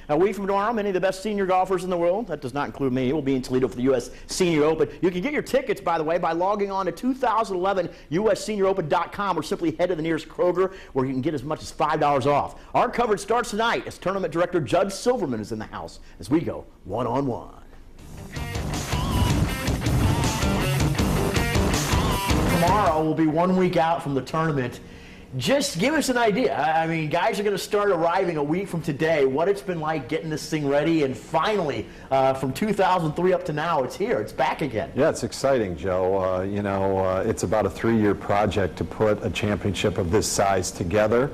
A week from tomorrow, many of the best senior golfers in the world, that does not include me, will be in Toledo for the U.S. Senior Open. You can get your tickets, by the way, by logging on to 2011 USSeniorOpen.com or simply head to the nearest Kroger where you can get as much as $5 off. Our coverage starts tonight as Tournament Director Judd Silverman is in the house as we go one-on-one. Tomorrow will be 1 week out from the tournament. Just give us an idea. I mean, guys are going to start arriving a week from today. What it's been like getting this thing ready, and finally, from 2003 up to now, it's here. It's back again. Yeah, it's exciting, Joe. It's about a 3-year project to put a championship of this size together.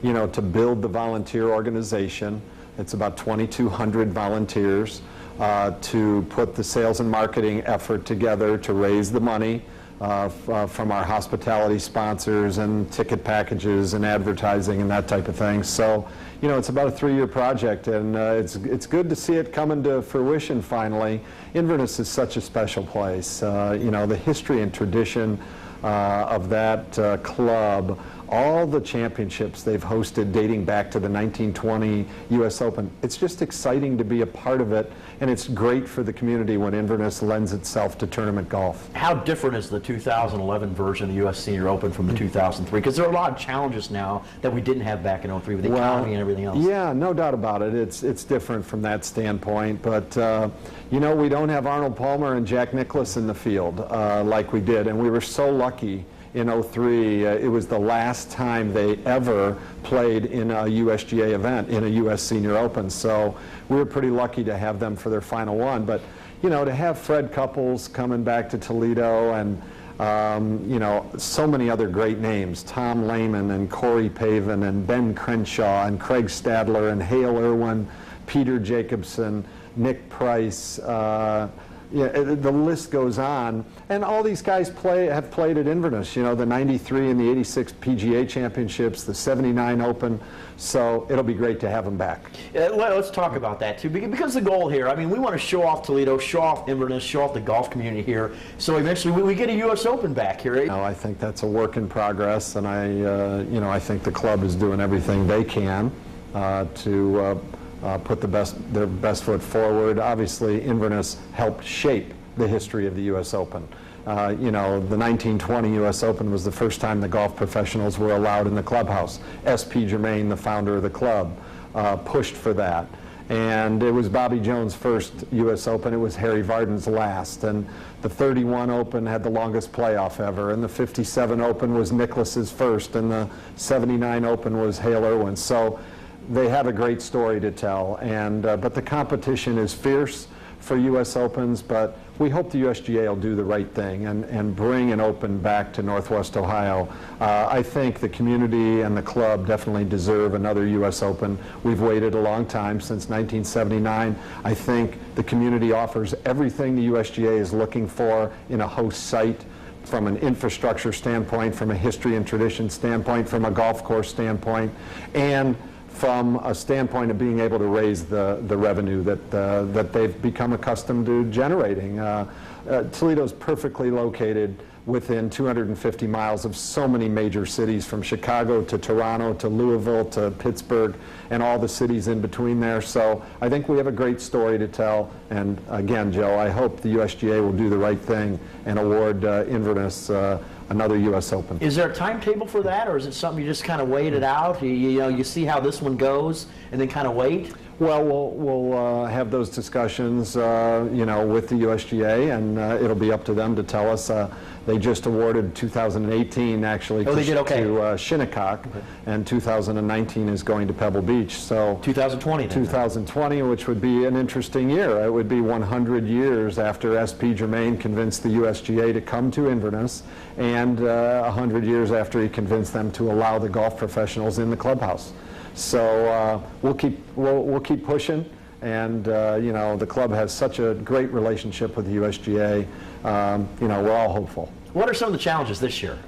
To build the volunteer organization. It's about 2,200 volunteers to put the sales and marketing effort together to raise the money from our hospitality sponsors and ticket packages and advertising and that type of thing. So, it's about a 3-year project, and it's good to see it coming to fruition finally. Inverness is such a special place. The history and tradition of that club, all the championships they've hosted dating back to the 1920 U.S. Open. It's just exciting to be a part of it, and it's great for the community when Inverness lends itself to tournament golf. How different is the 2011 version of the U.S. Senior Open from the 2003? Because there are a lot of challenges now that we didn't have back in 03 with the economy and everything else. Yeah, no doubt about it. It's different from that standpoint, but we don't have Arnold Palmer and Jack Nicklaus in the field like we did, and we were so lucky. In 03, it was the last time they ever played in a USGA event, in a U.S. Senior Open. So we were pretty lucky to have them for their final one. But, to have Fred Couples coming back to Toledo and, so many other great names, Tom Lehman and Corey Pavin and Ben Crenshaw and Craig Stadler and Hale Irwin, Peter Jacobson, Nick Price, the list goes on, and all these guys have played at Inverness. The 93 and the 86 PGA Championships, the 79 Open. So it'll be great to have them back. Let's talk about that too, because the goal here, I mean, we want to show off Toledo, show off Inverness, show off the golf community here. So eventually we get a U.S. Open back here. I think that's a work in progress, and I think the club is doing everything they can to put their best foot forward. Obviously, Inverness helped shape the history of the U.S. Open. The 1920 U.S. Open was the first time the golf professionals were allowed in the clubhouse. S.P. Germain, the founder of the club, pushed for that. And it was Bobby Jones' first U.S. Open. It was Harry Vardon's last. And the 31 Open had the longest playoff ever. And the 57 Open was Nicklaus's first. And the 79 Open was Hale Irwin's. So they have a great story to tell, and but the competition is fierce for U.S. Opens, but we hope the USGA will do the right thing and bring an Open back to Northwest Ohio. I think the community and the club definitely deserve another U.S. Open. We've waited a long time, since 1979. I think the community offers everything the USGA is looking for in a host site, from an infrastructure standpoint, from a history and tradition standpoint, from a golf course standpoint, and from a standpoint of being able to raise the revenue that they've become accustomed to generating. Toledo's perfectly located within 250 miles of so many major cities, from Chicago to Toronto to Louisville to Pittsburgh and all the cities in between there. So I think we have a great story to tell. And again, Joe, I hope the USGA will do the right thing and award Inverness another U.S. Open. Is there a timetable for that, or is it something you just kind of wait it out? You see how this one goes and then kind of wait? Well, we'll have those discussions, with the USGA, and it'll be up to them to tell us. They just awarded 2018 actually to Shinnecock, and 2019 is going to Pebble Beach. So 2020 then. 2020, which would be an interesting year. It would be 100 years after S.P. Germain convinced the USGA to come to Inverness, and 100 years after he convinced them to allow the golf professionals in the clubhouse. So we'll keep pushing, and the club has such a great relationship with the USGA. We're all hopeful. What are some of the challenges this year?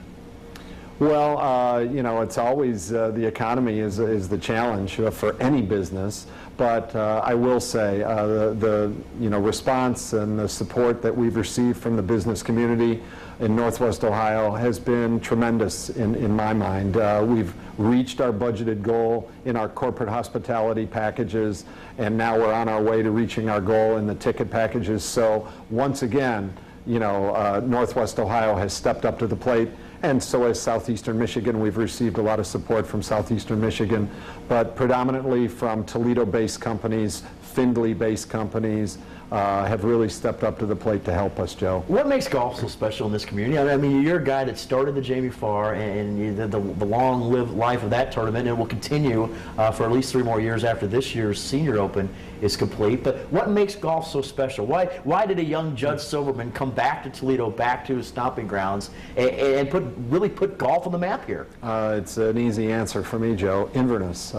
Well, it's always the economy is the challenge for any business, But I will say the response and the support that we've received from the business community in Northwest Ohio has been tremendous in my mind. We've reached our budgeted goal in our corporate hospitality packages, and now we're on our way to reaching our goal in the ticket packages. So once again, Northwest Ohio has stepped up to the plate, and so has Southeastern Michigan. We've received a lot of support from Southeastern Michigan, but predominantly from Toledo-based companies, Findlay-based companies, have really stepped up to the plate to help us, Joe. What makes golf so special in this community? I mean, you're a guy that started the Jamie Farr and the long-lived life of that tournament, and will continue for at least 3 more years after this year's Senior Open is complete. But what makes golf so special? Why did a young Judd Silverman come back to Toledo, back to his stomping grounds, and really put golf on the map here? It's an easy answer for me, Joe. Inverness.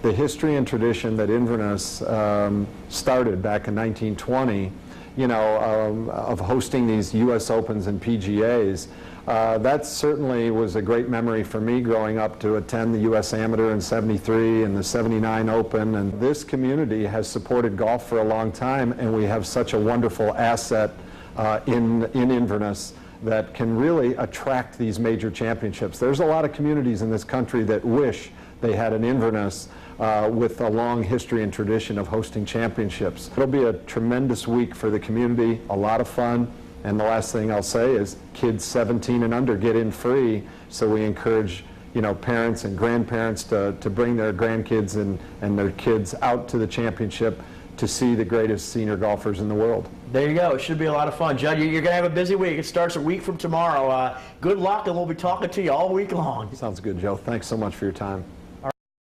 The history and tradition that Inverness started back in 1920, of hosting these U.S. Opens and PGAs, that certainly was a great memory for me growing up to attend the U.S. Amateur in '73 and the '79 Open. And this community has supported golf for a long time, and we have such a wonderful asset in Inverness that can really attract these major championships. There's a lot of communities in this country that wish they had an Inverness with a long history and tradition of hosting championships. It'll be a tremendous week for the community, a lot of fun, and the last thing I'll say is kids 17 and under get in free, so we encourage parents and grandparents to bring their grandkids and their kids out to the championship to see the greatest senior golfers in the world. There you go. It should be a lot of fun. Judd, you're going to have a busy week. It starts a week from tomorrow. Good luck, and we'll be talking to you all week long. Sounds good, Joe. Thanks so much for your time.